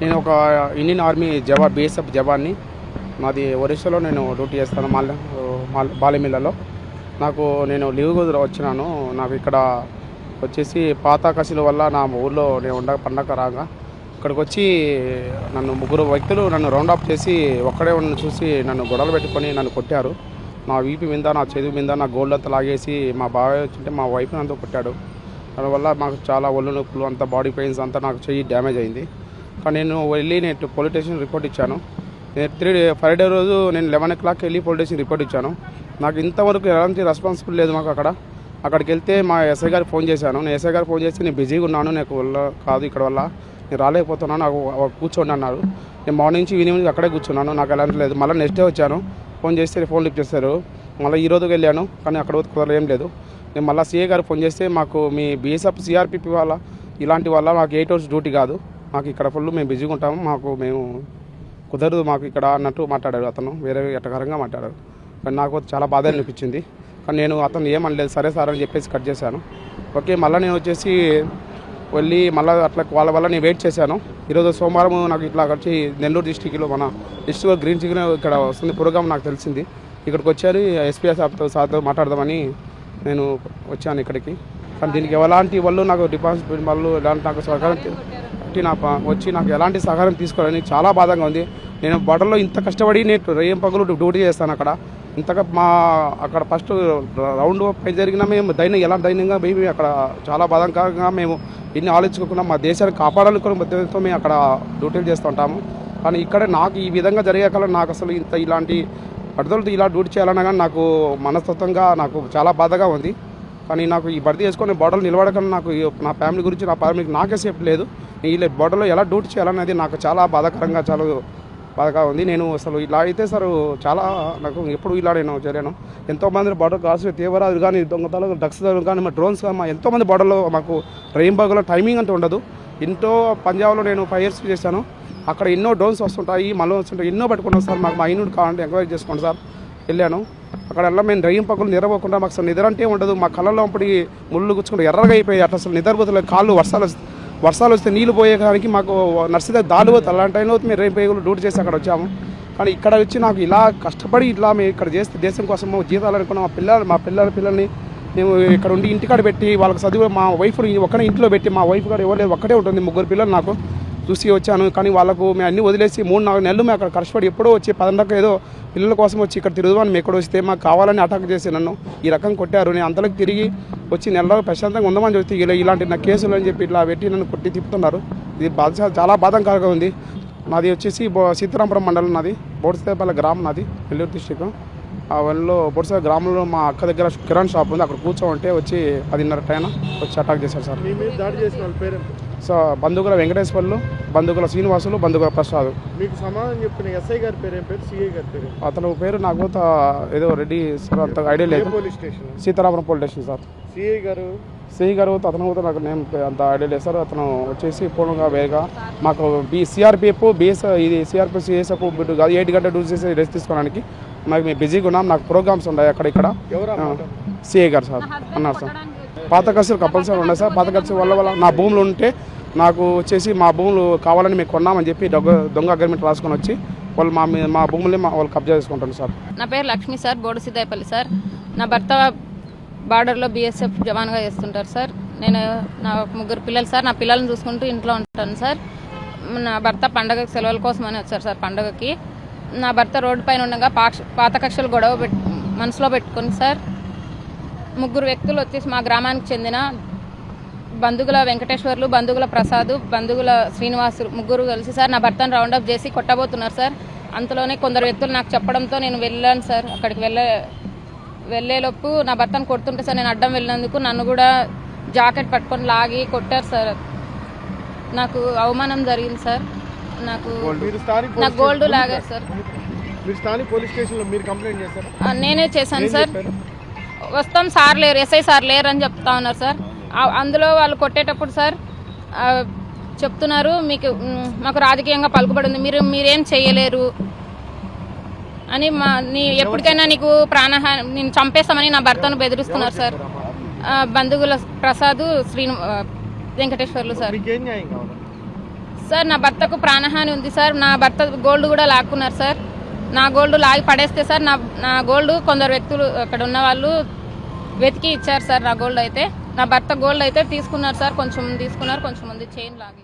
నేను ఒక Indian army BSF జవాన్ని. మాది ఒరిస్సాలో నేను డ్యూటీ చేస్తాను బాలెమిల్లలో. నేను లీవ్ వచ్చినాను. నాకు ఇక్కడ వచ్చేసి పాత కసిల వల్ల నా ఊళ్ళో నేను పండగ రాగా ఇక్కడికి వచ్చి నన్ను ముగ్గురు వ్యక్తులు రౌండ్ అప్ చేసి ఒక్కడే ఉన్న చూసి నన్ను గొడవలు పెట్టుకొని నన్ను కొట్టారు. నా వీపు మీద, నా చెదువు మీద నా గోల్డ్ అంతా లాగేసి మా బాబాయ్ వచ్చింటే మా వైఫ్ని అంతా కొట్టాడు. దానివల్ల మాకు చాలా ఒళ్ళు నొప్పులు, అంతా బాడీ పెయిన్స్ అంతా నాకు చెయ్యి డ్యామేజ్ అయింది. కానీ నేను పోలీస్ స్టేషన్ రిపోర్ట్ ఇచ్చాను. 5 డే రోజు నేను 11 o'clock వెళ్ళి పోలీస్ స్టేషన్ రిపోర్ట్ ఇచ్చాను. నాకు ఇంతవరకు ఎలాంటి రెస్పాన్సిబుల్ లేదు. మాకు అక్కడికి వెళ్తే మా ఎస్ఐ గారికి ఫోన్ చేశాను. నేను ఎస్ఐ గారికి ఫోన్ చేసి నేను బిజీగా ఉన్నాను, నాకు వల్ల కాదు, ఇక్కడ వల్ల నేను రాలేకపోతున్నాను, నాకు కూర్చోండి అన్నారు. నేను మార్నింగ్ నుంచి ఈవినింగ్ అక్కడే కూర్చున్నాను. నాకు ఎలాంటి లేదు. మళ్ళీ నెక్స్ట్ డే వచ్చాను, ఫోన్ చేస్తే ఫోన్ లిఫ్ట్ చేస్తారు. మళ్ళీ ఈ రోజుకి వెళ్ళాను, కానీ అక్కడ కుదరలు ఏం లేదు. నేను మళ్ళీ సీఏ గారికి ఫోన్ చేస్తే మాకు మీ బీఎస్ఎఫ్ సిఆర్పిపి వాళ్ళ ఇలాంటి వల్ల మాకు 8 hours డ్యూటీ కాదు, మాకు ఇక్కడ ఫుల్ మేము బిజీగా ఉంటాము, మేము కుదరదు మాకు ఇక్కడ అన్నట్టు మాట్లాడాడు. అతను వేరే ఎట్టకరంగా మాట్లాడాడు. కానీ నాకు చాలా బాధ అనిపించింది. కానీ నేను అతను ఏమనలేదు, సరే సార్ అని చెప్పేసి కట్ చేశాను. ఓకే, మళ్ళీ నేను వచ్చేసి వెళ్ళి మళ్ళీ అట్లా వాళ్ళ వల్ల నేను వెయిట్ చేశాను. ఈరోజు సోమవారం నాకు ఇట్లా వచ్చి నెల్లూరు డిస్టిక్లో మన డిస్ట్రిక్ట్ గ్రీన్ సిగ్నల్ ఇక్కడ వస్తుంది ప్రోగ్రామ్ నాకు తెలిసింది. ఇక్కడికి వచ్చారు, ఎస్పీ సార్తో మాట్లాడదామని నేను వచ్చాను ఇక్కడికి. కానీ దీనికి ఎలాంటి వాళ్ళు నాకు డిపాజిట్ వాళ్ళు ఎలాంటి నాకు సహకారం వచ్చి నాకు ఎలాంటి సహకారం తీసుకోవాలని చాలా బాధగా ఉంది. నేను బోర్డర్లో ఇంత కష్టపడి నేను రేయం పగులు డ్యూటీ చేస్తాను అక్కడ. ఇంతగా అక్కడ ఫస్ట్ రౌండ్ పై జరిగినా మేము ధైర్యంగా మేము అక్కడ చాలా బాధాకరంగా మేము ఇన్ని ఆలోచించుకున్నాం. మా దేశాన్ని కాపాడాలనుకున్న మధ్యతో మేము అక్కడ డ్యూటీలు చేస్తూ ఉంటాము. కానీ ఇక్కడ నాకు ఈ విధంగా జరిగే నాకు అసలు ఇలాంటి పట్టుదలతో ఇలా డ్యూటీ చేయాలన్నా కానీ నాకు మనస్తత్వంగా నాకు చాలా బాధగా ఉంది. కానీ నాకు ఈ భర్తీ చేసుకొని బోర్డర్లో నిలబడకుండా నాకు నా ఫ్యామిలీ గురించి నా ఫ్యామిలీకి నాకే సేఫ్టీ లేదు. ఈ బోర్డర్లో ఎలా డ్యూటీ చేయాలనేది నాకు చాలా బాధాకరంగా చాలా బాధగా ఉంది. నేను అసలు ఇలా అయితే సార్ చాలా నాకు ఎప్పుడు ఇలా నేను జరిగాను. ఎంతోమంది బోర్డర్ కాల్సి తీవ్రవాదులు కానీ దొంగతనాలు డ్రగ్స్ కానీ మా డ్రోన్స్ కానీ ఎంతోమంది బోర్డర్లో మాకు రెయిన్బోలో టైమింగ్ అంటూ ఉండదు. పంజాబ్లో నేను 5 years చేశాను. అక్కడ ఎన్నో డ్రోన్స్ వస్తుంటాయి, మళ్ళీ వస్తుంటాయి, ఎన్నో పెట్టుకున్నాం సార్. మాకు మా యూనిట్ కావాలంటే ఎంక్వైరీ చేసుకోండి సార్. వెళ్ళాను అక్కడ మేము డ్రైవింగ్ పక్కలు నిద్రపోకుండా మాకు అసలు నిద్ర అంటే ఉండదు. మా కళ్ళలో అప్పటి ముళ్ళు గుచ్చుకుంటే ఎర్రగా అయిపోయి అట్లా అసలు నిద్రపోతలేదు. కాళ్ళు వర్షాలు వస్తే నీళ్ళు పోయేదానికి మాకు నర్సరీ దాలు పోతుంది. అలాంటి టైంలో మేము డ్రైవింగ్ డ్యూటీ చేసి అక్కడ వచ్చాము. కానీ ఇక్కడ వచ్చి నాకు ఇలా కష్టపడి ఇట్లా మేము ఇక్కడ చేస్తే దేశం కోసం జీతాలు అనుకున్న మా పిల్లల్ని మేము ఇక్కడ ఉండి ఇంటికాడ పెట్టి వాళ్ళకి చదివి మా వైఫ్ ఒక్కడే ఇంట్లో పెట్టి మా వైఫ్ కూడా ఎవరు లేదు, ఒక్కటే ఉంటుంది, 3 పిల్లలు నాకు చూసి వచ్చాను. కానీ వాళ్ళకు మేము అన్నీ వదిలేసి 3-4 నెలలు మేము అక్కడ కష్టపడి ఎప్పుడో వచ్చి 10 ఏదో పిల్లల కోసం వచ్చి ఇక్కడ తిరుగుదామని మేము ఎక్కడ వస్తే మాకు కావాలని అటాక్ చేసి నన్ను ఈ రకం కొట్టారు. నేను అంతలోకి తిరిగి వచ్చి నెల రోజులు ప్రశాంతంగా ఉందామని చెప్తే ఇలాంటి నా కేసులు అని చెప్పి ఇట్లా పెట్టి నన్ను కొట్టి తిప్పుతున్నారు. ఇది చాలా బాధాకరంగా ఉంది. నాది వచ్చేసి సీతారాంపురం మండలం, నాది బోడ్సేపల్లి గ్రామం, నాది నెల్లూరు డిస్టిక్. ఆ వల్ల బొడ్స గ్రామంలో మా అక్క దగ్గర కిరాణ్ షాప్ ఉంది, అక్కడ కూర్చోంటే వచ్చి 10:30 టైం వచ్చి అటాక్ చేశారు సార్. సో బంధువుల వెంకటేశ్వర్లు, బంధువుల శ్రీనివాసులు, బంధువుల ప్రసాద్. మీకు సమాధానం చెప్పిన ఎస్ఐ గారి పేరు ఏం పేరు, సిఐ గారి పేరు? అతను పేరు నాకు ఏదో రెడ్డి సార్, అంత ఐడియా లేదు. Police station? Sitaramapuram police station sir. CI గారు అతను నాకు నేమ్ అంత ఐడియా లేదు సార్. అతను వచ్చేసి పూర్ణంగా వేగా మాకు సిఆర్పిఎఫ్ బిఎస్ ఇది సిఆర్పిఎఫ్ సిఎస్ఎఫ్ కాదు 8 గంటల డ్యూటీ చేసి రెస్ట్ తీసుకోవడానికి మాకు మేము బిజీగా ఉన్నాం. నాకు ప్రోగ్రామ్స్ ఉన్నాయి అక్కడ ఇక్కడ. సిఐ గారు సార్ అన్నారు సార్. పాత ఖర్చులు కంపల్సరీ ఉన్నాయి సార్. పాత ఖర్చు వల్ల నా భూములు ఉంటే నాకు వచ్చేసి మా భూములు కావాలని మేము కొన్నామని చెప్పి దొంగ అగ్రిమెంట్ రాసుకొని వచ్చి వాళ్ళు మా భూములే వాళ్ళు కబ్జా చేసుకుంటాను సార్. నా పేరు లక్ష్మి సార్, బోడుసిద్దాయపల్లి సార్. నా భర్త బార్డర్లో బీఎస్ఎఫ్ జవాన్గా చేస్తుంటారు సార్. నా 3 పిల్లలు సార్. నా పిల్లల్ని చూసుకుంటూ ఇంట్లో ఉంటాను సార్. నా భర్త పండగ సెలవుల కోసం అని వచ్చారు సార్. పండగకి నా భర్త రోడ్డు పైన ఉండగా పాత కక్షలు గొడవ మనసులో పెట్టుకుని సార్ 3 వ్యక్తులు వచ్చేసి మా గ్రామానికి చెందిన బంధువుల వెంకటేశ్వర్లు, బంధువుల ప్రసాద్, బంధువుల శ్రీనివాసులు 3 కలిసి సార్ నా భర్తను రౌండప్ చేసి కొట్టబోతున్నారు సార్. అంతలోనే కొందరు వ్యక్తులు నాకు చెప్పడంతో నేను వెళ్ళాను సార్. అక్కడికి వెళ్ళేలోపు నా భర్తను కొడుతుంటే సార్ నేను అడ్డం వెళ్ళినందుకు నన్ను కూడా జాకెట్ పట్టుకొని లాగి కొట్టారు సార్. నాకు అవమానం జరిగింది సార్. నాకు గోల్డ్ లాగారు సార్. నేనే చేశాను సార్. వస్తాం సార్ లేరు, ఎస్ఐ సార్ లేరు అని చెప్తా ఉన్నారు సార్. అందులో వాళ్ళు కొట్టేటప్పుడు సార్ చెప్తున్నారు మాకు రాజకీయంగా పలుకుబడి ఉంది, మీరేం చేయలేరు అని ఎప్పటికైనా నీకు ప్రాణహాని నేను చంపేస్తామని నా భర్తను బెదిరిస్తున్నారు సార్. బంధువుల ప్రసాద్, వెంకటేశ్వర్లు సార్. సార్ నా భర్తకు ప్రాణహాని ఉంది సార్. నా భర్త గోల్డ్ కూడా లాక్కున్నారు సార్. నా గోల్డ్ లాగి పడేస్తే సార్ నా గోల్డ్ కొందరు వ్యక్తులు అక్కడ ఉన్న వాళ్ళు వెతికి ఇచ్చారు సార్. నా గోల్డ్ అయితే నా భర్త గోల్డ్ అయితే తీసుకున్నారు సార్. కొంచెం తీసుకున్నారు, కొంచెం ఉంది చైన్ లాగి.